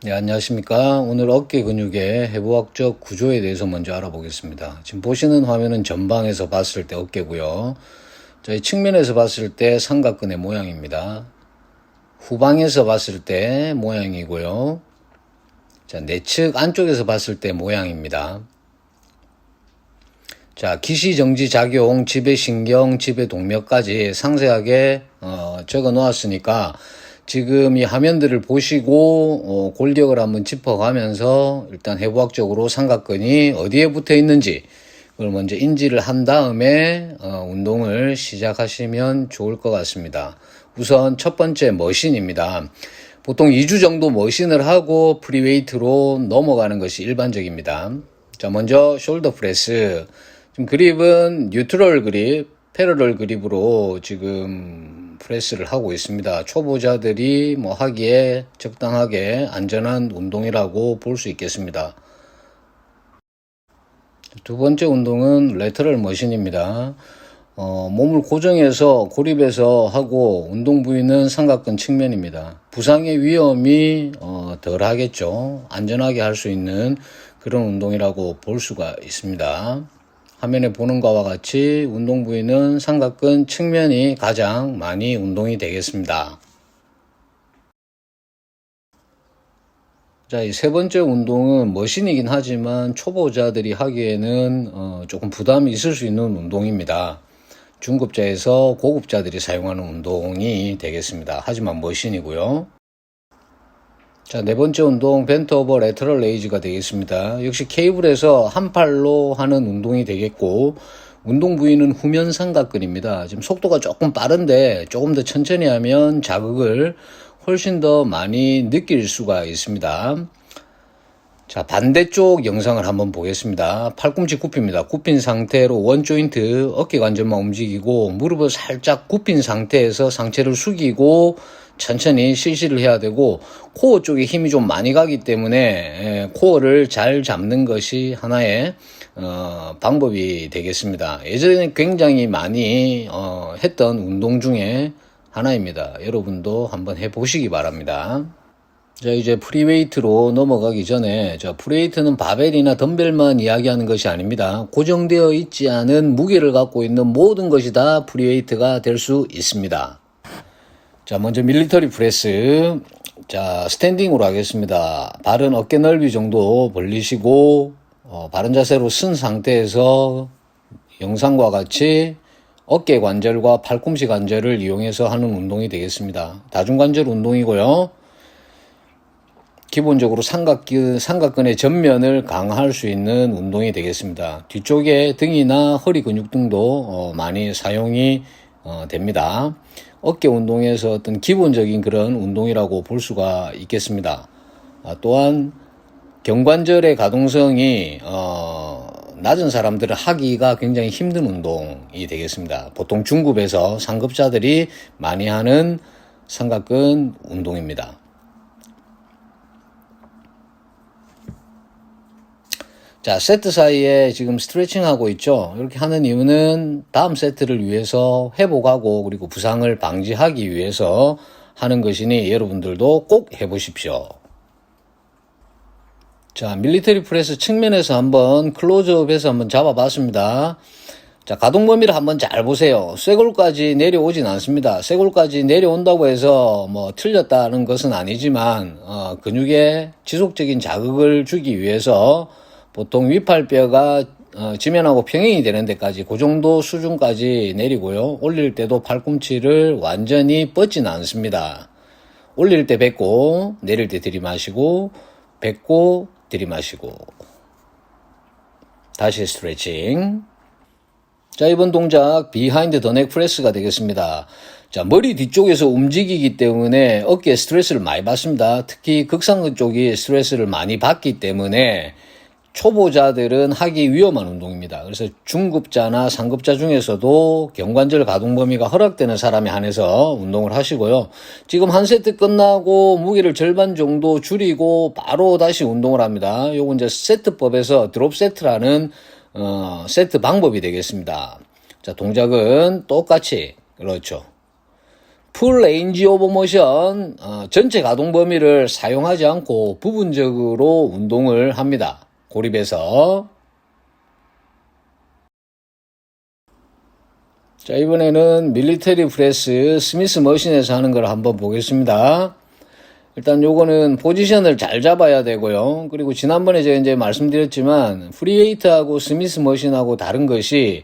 네, 안녕하십니까. 오늘 어깨 근육의 해부학적 구조에 대해서 먼저 알아보겠습니다. 지금 보시는 화면은 전방에서 봤을 때 어깨고요. 저희 측면에서 봤을 때 삼각근의 모양입니다. 후방에서 봤을 때 모양이고요. 자, 내측 안쪽에서 봤을 때 모양입니다. 자, 기시정지 작용, 지배신경, 지배동맥까지 상세하게 적어 놓았으니까 지금 이 화면들을 보시고 골격을 한번 짚어가면서 일단 해부학적으로 삼각근이 어디에 붙어 있는지 그걸 먼저 인지를 한 다음에 운동을 시작하시면 좋을 것 같습니다. 우선 첫 번째 머신입니다. 보통 2주 정도 머신을 하고 프리웨이트로 넘어가는 것이 일반적입니다. 자, 먼저 숄더 프레스. 지금 그립은 뉴트럴 그립, 패러럴 그립으로 지금 프레스를 하고 있습니다. 초보자들이 하기에 적당하게 안전한 운동이라고 볼 수 있겠습니다. 두 번째 운동은 레터럴 머신입니다. 몸을 고정해서 고립해서 하고 운동 부위는 삼각근 측면입니다. 부상의 위험이 덜 하겠죠. 안전하게 할 수 있는 그런 운동이라고 볼 수가 있습니다. 화면에 보는 것과 같이 운동 부위는 삼각근 측면이 가장 많이 운동이 되겠습니다. 자, 이 세 번째 운동은 머신이긴 하지만 초보자들이 하기에는 조금 부담이 있을 수 있는 운동입니다. 중급자에서 고급자들이 사용하는 운동이 되겠습니다. 하지만 머신이고요. 자, 네 번째 운동 벤트 오버 레터럴 레이즈가 되겠습니다. 역시 케이블에서 한 팔로 하는 운동이 되겠고 운동 부위는 후면 삼각근입니다. 지금 속도가 조금 빠른데 조금 더 천천히 하면 자극을 훨씬 더 많이 느낄 수가 있습니다. 자, 반대쪽 영상을 한번 보겠습니다. 팔꿈치 굽힙니다. 굽힌 상태로 원 조인트 어깨 관절만 움직이고 무릎을 살짝 굽힌 상태에서 상체를 숙이고 천천히 실시를 해야 되고 코어 쪽에 힘이 좀 많이 가기 때문에 코어를 잘 잡는 것이 하나의 방법이 되겠습니다. 예전에 굉장히 많이 했던 운동 중에 하나입니다. 여러분도 한번 해보시기 바랍니다. 자, 이제 프리웨이트로 넘어가기 전에 프리웨이트는 바벨이나 덤벨만 이야기하는 것이 아닙니다. 고정되어 있지 않은 무게를 갖고 있는 모든 것이 다 프리웨이트가 될 수 있습니다. 자, 먼저 밀리터리 프레스. 자, 스탠딩으로 하겠습니다. 발은 어깨 넓이 정도 벌리시고 바른 자세로 쓴 상태에서 영상과 같이 어깨 관절과 팔꿈치 관절을 이용해서 하는 운동이 되겠습니다. 다중관절 운동이고요. 기본적으로 삼각근의 전면을 강화할 수 있는 운동이 되겠습니다. 뒤쪽에 등이나 허리 근육 등도 많이 사용이 됩니다. 어깨 운동에서 어떤 기본적인 그런 운동이라고 볼 수가 있겠습니다. 또한 경관절의 가동성이 낮은 사람들은 하기가 굉장히 힘든 운동이 되겠습니다. 보통 중급에서 상급자들이 많이 하는 삼각근 운동입니다. 자, 세트 사이에 지금 스트레칭 하고 있죠. 이렇게 하는 이유는 다음 세트를 위해서 회복하고 그리고 부상을 방지하기 위해서 하는 것이니 여러분들도 꼭 해보십시오. 자, 밀리터리 프레스 측면에서 한번 클로즈업해서 한번 잡아봤습니다. 자, 가동 범위를 한번 잘 보세요. 쇄골까지 내려오진 않습니다. 쇄골까지 내려온다고 해서 틀렸다는 것은 아니지만 근육에 지속적인 자극을 주기 위해서 보통 윗팔뼈가 지면하고 평행이 되는 데까지 그 정도 수준까지 내리고요. 올릴 때도 팔꿈치를 완전히 뻗지는 않습니다. 올릴 때 뱉고 내릴 때 들이마시고 뱉고 들이마시고 다시 스트레칭. 자, 이번 동작 비하인드 더 넥 프레스가 되겠습니다. 자, 머리 뒤쪽에서 움직이기 때문에 어깨에 스트레스를 많이 받습니다. 특히 극상근 쪽이 스트레스를 많이 받기 때문에 초보자들은 하기 위험한 운동입니다. 그래서 중급자나 상급자 중에서도 경관절 가동 범위가 허락되는 사람에 한해서 운동을 하시고요. 지금 한 세트 끝나고 무게를 절반 정도 줄이고 바로 다시 운동을 합니다. 요건 이제 세트법에서 드롭 세트라는 세트 방법이 되겠습니다. 자, 동작은 똑같이 그렇죠. 풀 레인지 오브 모션, 전체 가동 범위를 사용하지 않고 부분적으로 운동을 합니다. 고립해서. 자, 이번에는 밀리터리 프레스 스미스 머신에서 하는 걸 한번 보겠습니다. 일단 요거는 포지션을 잘 잡아야 되고요. 그리고 지난번에 제가 이제 말씀드렸지만 프리웨이트하고 스미스 머신하고 다른 것이,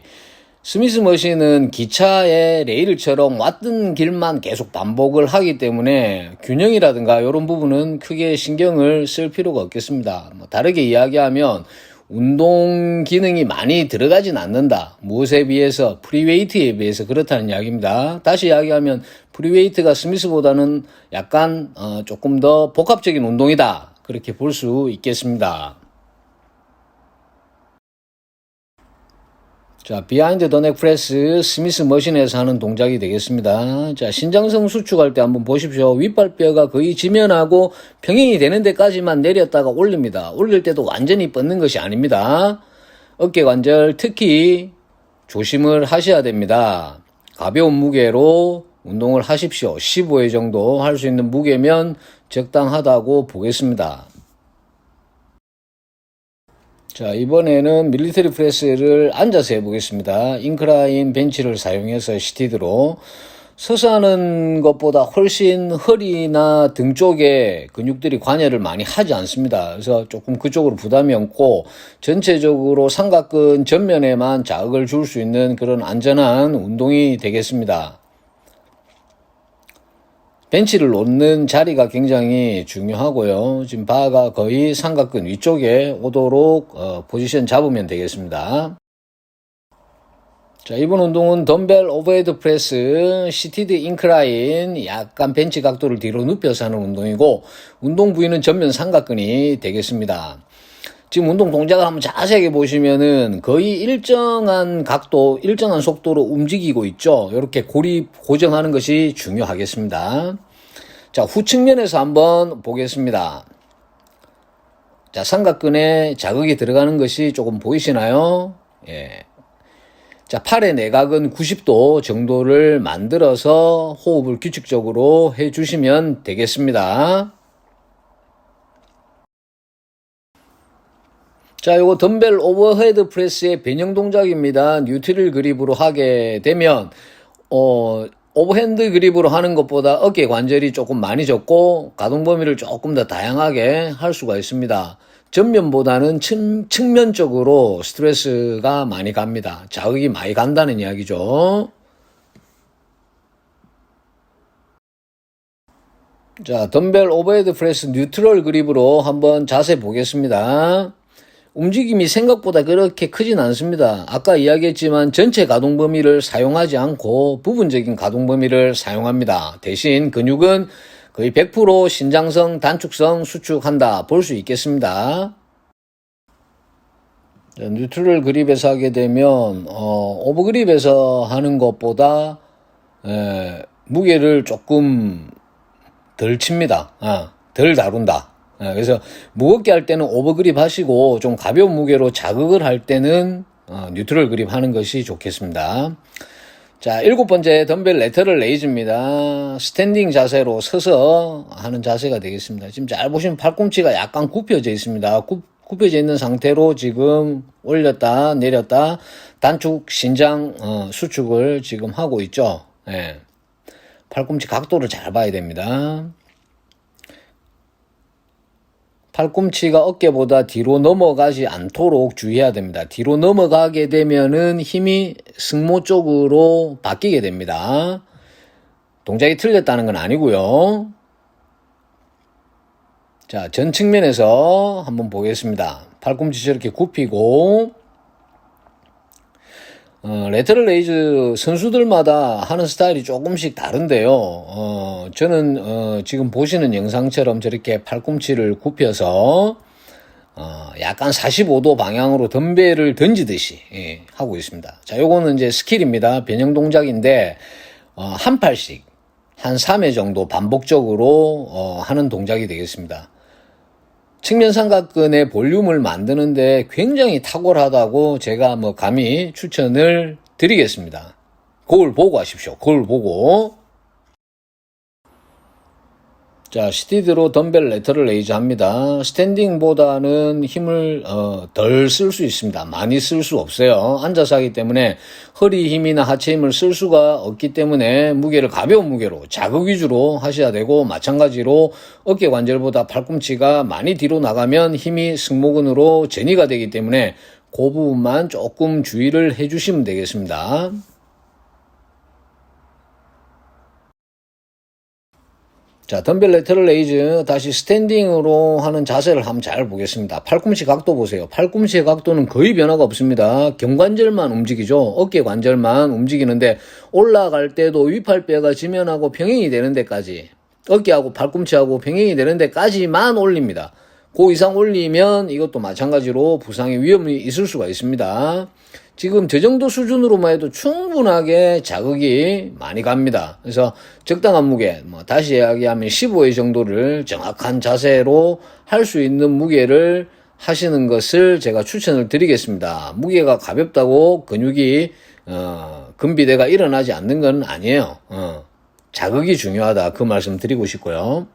스미스 머신은 기차의 레일처럼 왔던 길만 계속 반복을 하기 때문에 균형이라든가 이런 부분은 크게 신경을 쓸 필요가 없겠습니다. 다르게 이야기하면 운동 기능이 많이 들어가진 않는다. 무엇에 비해서? 프리웨이트에 비해서 그렇다는 이야기입니다. 다시 이야기하면 프리웨이트가 스미스보다는 약간 조금 더 복합적인 운동이다. 그렇게 볼 수 있겠습니다. 자, 비하인드 더 넥 프레스 스미스 머신에서 하는 동작이 되겠습니다. 자, 신장성 수축할 때 한번 보십시오. 윗발뼈가 거의 지면하고 평행이 되는 데까지만 내렸다가 올립니다. 올릴 때도 완전히 뻗는 것이 아닙니다. 어깨 관절 특히 조심을 하셔야 됩니다. 가벼운 무게로 운동을 하십시오. 15회 정도 할 수 있는 무게면 적당하다고 보겠습니다. 자, 이번에는 밀리터리 프레스를 앉아서 해보겠습니다. 인클라인 벤치를 사용해서 시티드로. 서서 하는 것보다 훨씬 허리나 등 쪽에 근육들이 관여를 많이 하지 않습니다. 그래서 조금 그쪽으로 부담이 없고 전체적으로 삼각근 전면에만 자극을 줄 수 있는 그런 안전한 운동이 되겠습니다. 벤치를 놓는 자리가 굉장히 중요하고요. 지금 바가 거의 삼각근 위쪽에 오도록 포지션 잡으면 되겠습니다. 자, 이번 운동은 덤벨 오버헤드 프레스 시티드 인클라인, 약간 벤치 각도를 뒤로 눕혀서 하는 운동이고 운동 부위는 전면 삼각근이 되겠습니다. 지금 운동 동작을 한번 자세하게 보시면은 거의 일정한 각도, 일정한 속도로 움직이고 있죠. 이렇게 고립, 고정하는 것이 중요하겠습니다. 자, 후측면에서 한번 보겠습니다. 자, 삼각근에 자극이 들어가는 것이 조금 보이시나요? 예. 자, 팔의 내각은 90도 정도를 만들어서 호흡을 규칙적으로 해주시면 되겠습니다. 자, 요거 덤벨 오버헤드 프레스의 변형 동작입니다. 뉴트럴 그립으로 하게 되면 오버핸드 그립으로 하는 것보다 어깨 관절이 조금 많이 적고 가동 범위를 조금 더 다양하게 할 수가 있습니다. 전면보다는 측면적으로 스트레스가 많이 갑니다. 자극이 많이 간다는 이야기죠. 자, 덤벨 오버헤드 프레스 뉴트럴 그립으로 한번 자세 보겠습니다. 움직임이 생각보다 그렇게 크진 않습니다. 아까 이야기했지만 전체 가동 범위를 사용하지 않고 부분적인 가동 범위를 사용합니다. 대신 근육은 거의 100% 신장성, 단축성 수축한다 볼 수 있겠습니다. 자, 뉴트럴 그립에서 하게 되면 오버그립에서 하는 것보다 무게를 조금 덜 칩니다. 덜 다룬다. 그래서 무겁게 할 때는 오버그립 하시고 좀 가벼운 무게로 자극을 할 때는 뉴트럴 그립 하는 것이 좋겠습니다. 자, 7번째 덤벨 레터럴 레이즈입니다. 스탠딩 자세로 서서 하는 자세가 되겠습니다. 지금 잘 보시면 팔꿈치가 약간 굽혀져 있습니다. 굽혀져 있는 상태로 지금 올렸다 내렸다 단축 신장 수축을 지금 하고 있죠. 예. 팔꿈치 각도를 잘 봐야 됩니다. 팔꿈치가 어깨보다 뒤로 넘어가지 않도록 주의해야 됩니다. 뒤로 넘어가게 되면은 힘이 승모 쪽으로 바뀌게 됩니다. 동작이 틀렸다는 건 아니고요. 자, 전 측면에서 한번 보겠습니다. 팔꿈치 저렇게 굽히고 레터럴 레이즈 선수들마다 하는 스타일이 조금씩 다른데요. 저는 지금 보시는 영상처럼 저렇게 팔꿈치를 굽혀서 약간 45도 방향으로 덤벨을 던지듯이 하고 있습니다. 자, 요거는 이제 스킬입니다. 변형 동작인데 한 팔씩 한 3회 정도 반복적으로 하는 동작이 되겠습니다. 측면 삼각근의 볼륨을 만드는데 굉장히 탁월하다고 제가 감히 추천을 드리겠습니다. 거울 보고 하십시오. 거울 보고. 자, 시티드로 덤벨 레터럴 레이즈 합니다. 스탠딩보다는 힘을 덜 쓸 수 있습니다. 많이 쓸 수 없어요. 앉아서 하기 때문에 허리 힘이나 하체 힘을 쓸 수가 없기 때문에 무게를 가벼운 무게로 자극 위주로 하셔야 되고, 마찬가지로 어깨 관절보다 팔꿈치가 많이 뒤로 나가면 힘이 승모근으로 전이가 되기 때문에 그 부분만 조금 주의를 해주시면 되겠습니다. 자, 덤벨 레터럴 레이즈 다시 스탠딩으로 하는 자세를 한번 잘 보겠습니다. 팔꿈치 각도 보세요. 팔꿈치의 각도는 거의 변화가 없습니다. 경관절만 움직이죠. 어깨 관절만 움직이는데, 올라갈 때도 윗팔뼈가 지면하고 평행이 되는 데까지, 어깨하고 팔꿈치하고 평행이 되는 데까지만 올립니다. 그 이상 올리면 이것도 마찬가지로 부상의 위험이 있을 수가 있습니다. 지금 저 정도 수준으로만 해도 충분하게 자극이 많이 갑니다. 그래서 적당한 무게, 다시 이야기하면 15회 정도를 정확한 자세로 할 수 있는 무게를 하시는 것을 제가 추천을 드리겠습니다. 무게가 가볍다고 근육이 근비대가 일어나지 않는 건 아니에요. 자극이 중요하다, 그 말씀 드리고 싶고요.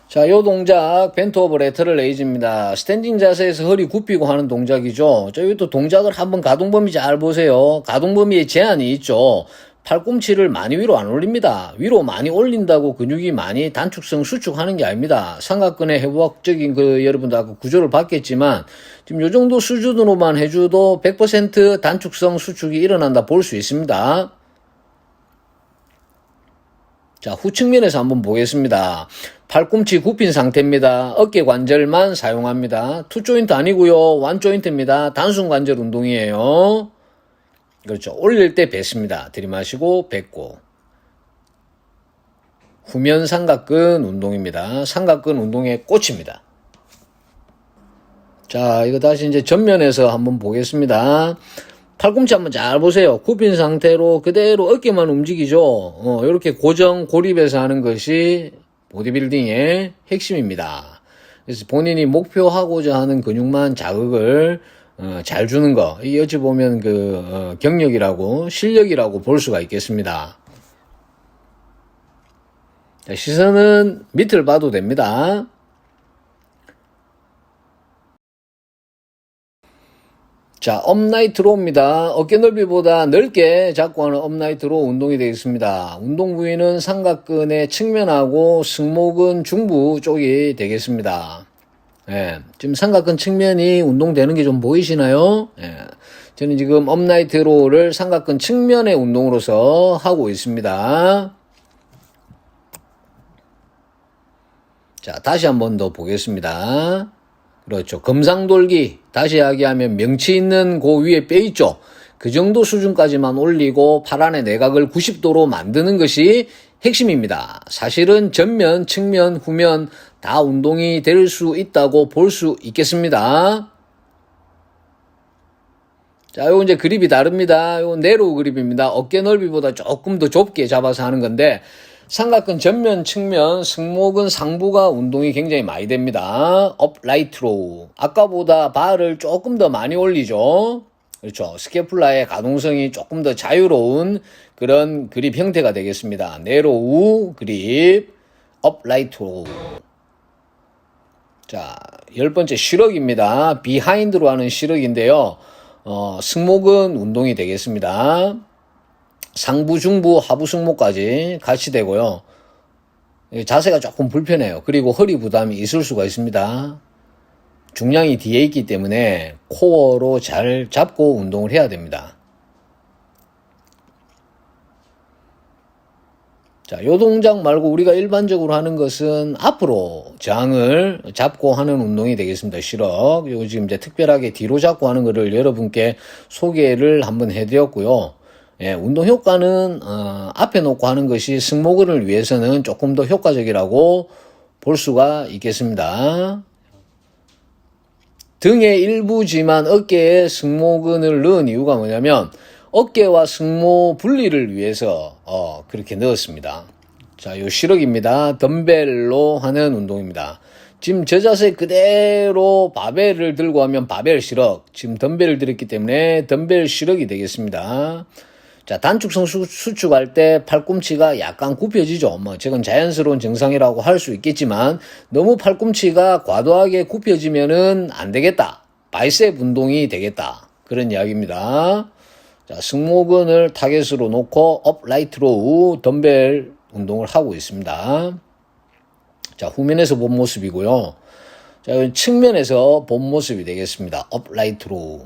자, 요 동작 벤트 오버 레터럴 레이즈입니다. 스탠딩 자세에서 허리 굽히고 하는 동작이죠. 자, 이것도 동작을 한번 가동 범위 잘 보세요. 가동 범위에 제한이 있죠. 팔꿈치를 많이 위로 안 올립니다. 위로 많이 올린다고 근육이 많이 단축성 수축하는 게 아닙니다. 삼각근의 회복적인 여러분도 아까 구조를 봤겠지만, 지금 요 정도 수준으로만 해줘도 100% 단축성 수축이 일어난다 볼 수 있습니다. 자, 후측면에서 한번 보겠습니다. 팔꿈치 굽힌 상태입니다. 어깨 관절만 사용합니다. 투 조인트 아니고요. 원 조인트입니다. 단순 관절 운동이에요. 그렇죠. 올릴 때 뱉습니다. 들이마시고 뱉고. 후면 삼각근 운동입니다. 삼각근 운동의 꽃입니다. 자, 이거 다시 이제 전면에서 한번 보겠습니다. 팔꿈치 한번 잘 보세요. 굽힌 상태로 그대로 어깨만 움직이죠. 이렇게 고정 고립해서 하는 것이 보디빌딩의 핵심입니다. 그래서 본인이 목표하고자 하는 근육만 자극을 잘 주는 거, 이 어찌 보면 경력이라고, 실력이라고 볼 수가 있겠습니다. 자, 시선은 밑을 봐도 됩니다. 자, 업라이트 로우입니다. 어깨 넓이보다 넓게 잡고 하는 업라이트 로우 운동이 되겠습니다. 운동 부위는 삼각근의 측면하고 승모근 중부 쪽이 되겠습니다. 예, 지금 삼각근 측면이 운동되는 게 좀 보이시나요? 예, 저는 지금 업라이트 로우를 삼각근 측면의 운동으로서 하고 있습니다. 자, 다시 한 번 더 보겠습니다. 그렇죠. 금상돌기, 다시 이야기하면 명치 있는 그 위에 뼈 있죠. 그 정도 수준까지만 올리고 팔 안의 내각을 90도로 만드는 것이 핵심입니다. 사실은 전면, 측면, 후면 다 운동이 될 수 있다고 볼 수 있겠습니다. 자, 요거 이제 그립이 다릅니다. 요 네로우 그립입니다. 어깨 넓이보다 조금 더 좁게 잡아서 하는 건데, 삼각근 전면, 측면, 승모근 상부가 운동이 굉장히 많이 됩니다. 업라이트 로우. 아까보다 바를 조금 더 많이 올리죠. 그렇죠. 스캐플라의 가동성이 조금 더 자유로운 그런 그립 형태가 되겠습니다. 네로우 그립, 업라이트 로우. 자, 10번째 시럭입니다. 비하인드로 하는 시럭인데요. 승모근 운동이 되겠습니다. 상부, 중부, 하부 승모까지 같이 되고요. 자세가 조금 불편해요. 그리고 허리 부담이 있을 수가 있습니다. 중량이 뒤에 있기 때문에 코어로 잘 잡고 운동을 해야 됩니다. 자, 요 동작 말고 우리가 일반적으로 하는 것은 앞으로 장을 잡고 하는 운동이 되겠습니다. 시럭. 요 지금 이제 특별하게 뒤로 잡고 하는 거를 여러분께 소개를 한번 해드렸고요. 예, 운동 효과는 앞에 놓고 하는 것이 승모근을 위해서는 조금 더 효과적이라고 볼 수가 있겠습니다. 등의 일부지만 어깨에 승모근을 넣은 이유가 뭐냐면 어깨와 승모 분리를 위해서 그렇게 넣었습니다. 자, 요 시럭입니다. 덤벨로 하는 운동입니다. 지금 저 자세 그대로 바벨을 들고 하면 바벨 시럭, 지금 덤벨을 들었기 때문에 덤벨 시럭이 되겠습니다. 자, 단축성 수축할 때 팔꿈치가 약간 굽혀지죠. 뭐, 저건 자연스러운 증상이라고 할 수 있겠지만, 너무 팔꿈치가 과도하게 굽혀지면은 안 되겠다. 바이셉 운동이 되겠다. 그런 이야기입니다. 자, 승모근을 타겟으로 놓고 업 라이트 로우 덤벨 운동을 하고 있습니다. 자, 후면에서 본 모습이고요. 자, 측면에서 본 모습이 되겠습니다. 업 라이트 로우.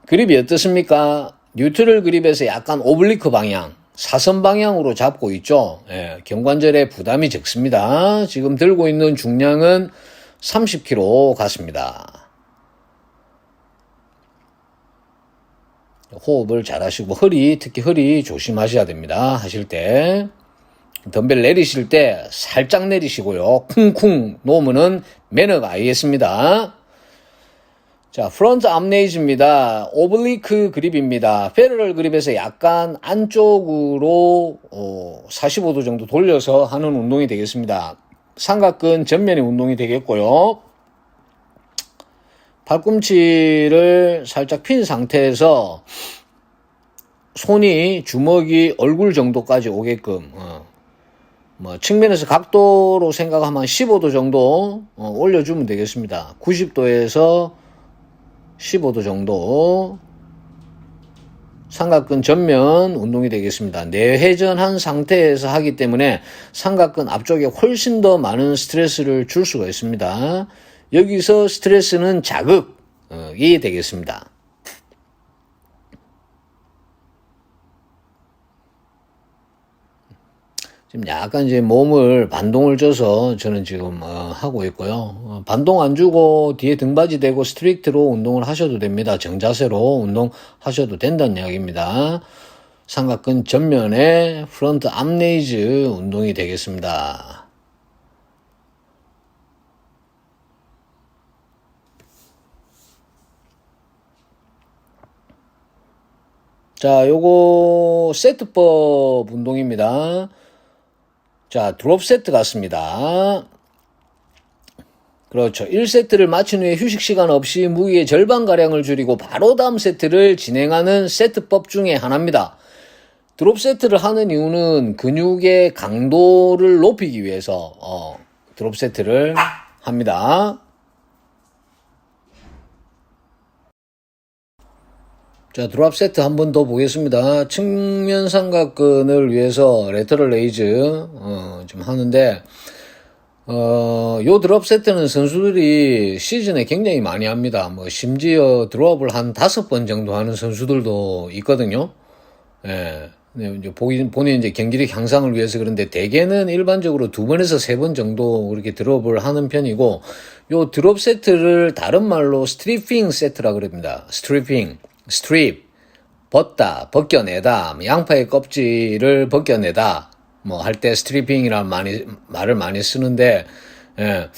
그립이 어떻습니까? 뉴트럴 그립에서 약간 오블리크 방향, 사선 방향으로 잡고 있죠. 예, 경관절에 부담이 적습니다. 지금 들고 있는 중량은 30kg 같습니다. 호흡을 잘 하시고 특히 허리 조심하셔야 됩니다. 하실 때 덤벨 내리실 때 살짝 내리시고요. 쿵쿵 놓으면은 매너가 아니겠습니다. 자, 프론트 암레이즈입니다. 오블리크 그립입니다. 페러럴 그립에서 약간 안쪽으로 45도 정도 돌려서 하는 운동이 되겠습니다. 삼각근 전면의 운동이 되겠고요. 팔꿈치를 살짝 핀 상태에서 손이 주먹이 얼굴 정도까지 오게끔 뭐 측면에서 각도로 생각하면 15도 정도 올려주면 되겠습니다. 90도에서 15도 정도 삼각근 전면 운동이 되겠습니다. 내회전한 상태에서 하기 때문에 삼각근 앞쪽에 훨씬 더 많은 스트레스를 줄 수가 있습니다. 여기서 스트레스는 자극이 되겠습니다. 지금 약간 이제 몸을 반동을 줘서 저는 지금 하고 있고요. 반동 안 주고 뒤에 등받이 대고 스트릭트로 운동을 하셔도 됩니다. 정자세로 운동하셔도 된다는 이야기입니다. 삼각근 전면에 프론트 암레이즈 운동이 되겠습니다. 자, 요거 세트법 운동입니다. 자, 드롭 세트 같습니다. 그렇죠. 1세트를 마친 후에 휴식 시간 없이 무게의 절반가량을 줄이고 바로 다음 세트를 진행하는 세트법 중에 하나입니다. 드롭 세트를 하는 이유는 근육의 강도를 높이기 위해서 드롭 세트를 합니다. 자, 드롭 세트 한 번 더 보겠습니다. 측면 삼각근을 위해서 레터럴 레이즈 좀 하는데 요 드롭 세트는 선수들이 시즌에 굉장히 많이 합니다. 뭐 심지어 드롭을 한 5번 정도 하는 선수들도 있거든요. 예. 네, 이제 본인 이제 경기력 향상을 위해서 그런데 대개는 일반적으로 2번에서 3번 정도 그렇게 드롭을 하는 편이고, 요 드롭 세트를 다른 말로 스트리핑 세트라 그럽니다. 스트립, 벗겨내다, 양파의 껍질을 벗겨내다, 뭐 할 때 스트리핑이라는 말을 많이 쓰는데, 예,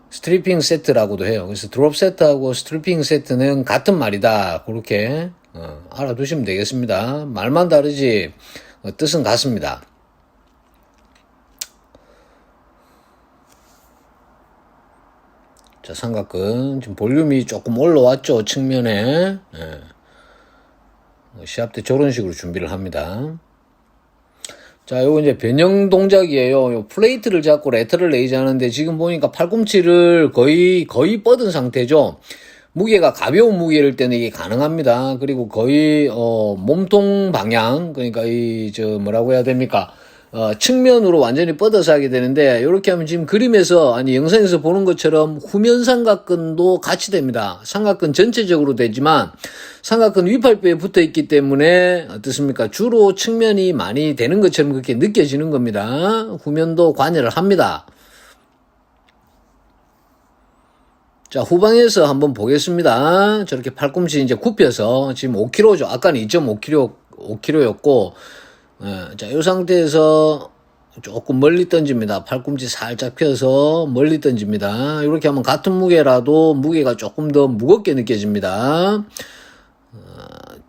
스트리핑 세트라고도 해요. 그래서 드롭 세트하고 스트리핑 세트는 같은 말이다. 그렇게 알아두시면 되겠습니다. 말만 다르지 뜻은 같습니다. 자, 삼각근 지금 볼륨이 조금 올라왔죠. 측면에. 시합 때 저런 식으로 준비를 합니다. 자, 요거 이제 변형 동작이에요. 요 플레이트를 잡고 레터럴 레이즈 하는데 지금 보니까 팔꿈치를 거의 뻗은 상태죠. 무게가 가벼운 무게일 때는 이게 가능합니다. 그리고 거의 몸통 방향, 그러니까 뭐라고 해야 됩니까? 측면으로 완전히 뻗어서 하게 되는데, 이렇게 하면 지금 그림에서, 영상에서 보는 것처럼 후면 삼각근도 같이 됩니다. 삼각근 전체적으로 되지만, 삼각근 위팔뼈에 붙어 있기 때문에, 어떻습니까? 주로 측면이 많이 되는 것처럼 그렇게 느껴지는 겁니다. 후면도 관여를 합니다. 자, 후방에서 한번 보겠습니다. 저렇게 팔꿈치 이제 굽혀서, 지금 5kg죠. 아까는 2.5kg였고, 자, 이 상태에서 조금 멀리 던집니다. 팔꿈치 살짝 펴서 멀리 던집니다. 이렇게 하면 같은 무게라도 무게가 조금 더 무겁게 느껴집니다.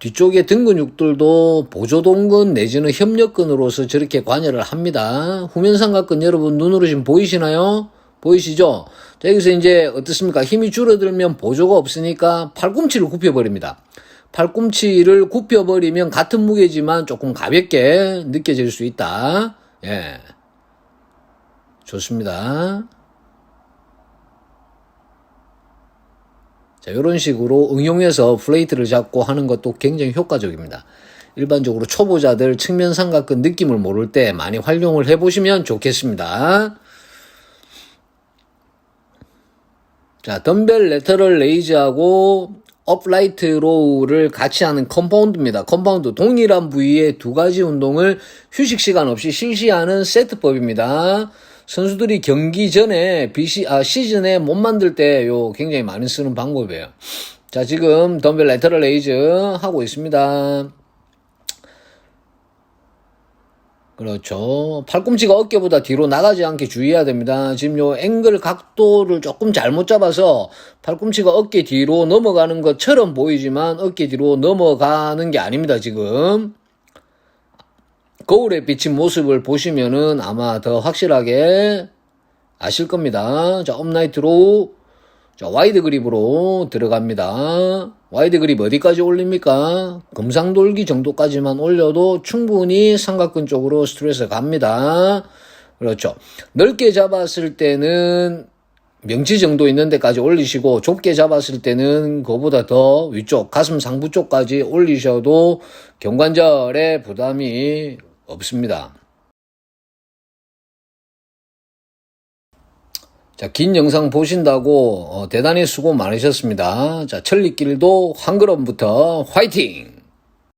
뒤쪽에 등 근육들도 보조동근 내지는 협력근으로서 저렇게 관여를 합니다. 후면 삼각근 여러분 눈으로 지금 보이시나요? 보이시죠? 자, 여기서 이제 어떻습니까? 힘이 줄어들면 보조가 없으니까 팔꿈치를 굽혀버립니다. 팔꿈치를 굽혀버리면 같은 무게지만 조금 가볍게 느껴질 수 있다. 예. 좋습니다. 자, 이런 식으로 응용해서 플레이트를 잡고 하는 것도 굉장히 효과적입니다. 일반적으로 초보자들 측면 삼각근 느낌을 모를 때 많이 활용을 해보시면 좋겠습니다. 자, 덤벨 레터럴 레이즈하고 업라이트 로우를 같이 하는 컴파운드입니다. 컴파운드 동일한 부위의 두 가지 운동을 휴식 시간 없이 실시하는 세트법입니다. 선수들이 경기 전에 시즌에 못 만들 때 굉장히 많이 쓰는 방법이에요. 자, 지금 덤벨 레터럴 레이즈 하고 있습니다. 그렇죠. 팔꿈치가 어깨보다 뒤로 나가지 않게 주의해야 됩니다. 지금 요 앵글 각도를 조금 잘못 잡아서 팔꿈치가 어깨 뒤로 넘어가는 것처럼 보이지만 어깨 뒤로 넘어가는 게 아닙니다, 지금. 거울에 비친 모습을 보시면은 아마 더 확실하게 아실 겁니다. 자, 업라이트로, 자, 와이드 그립으로 들어갑니다. 와이드 그립 어디까지 올립니까? 금상돌기 정도까지만 올려도 충분히 삼각근 쪽으로 스트레스 갑니다. 그렇죠. 넓게 잡았을 때는 명치 정도 있는 데까지 올리시고, 좁게 잡았을 때는 그거보다 더 위쪽, 가슴 상부 쪽까지 올리셔도 경관절에 부담이 없습니다. 자, 긴 영상 보신다고 대단히 수고 많으셨습니다. 자, 천리길도 한 걸음부터 화이팅!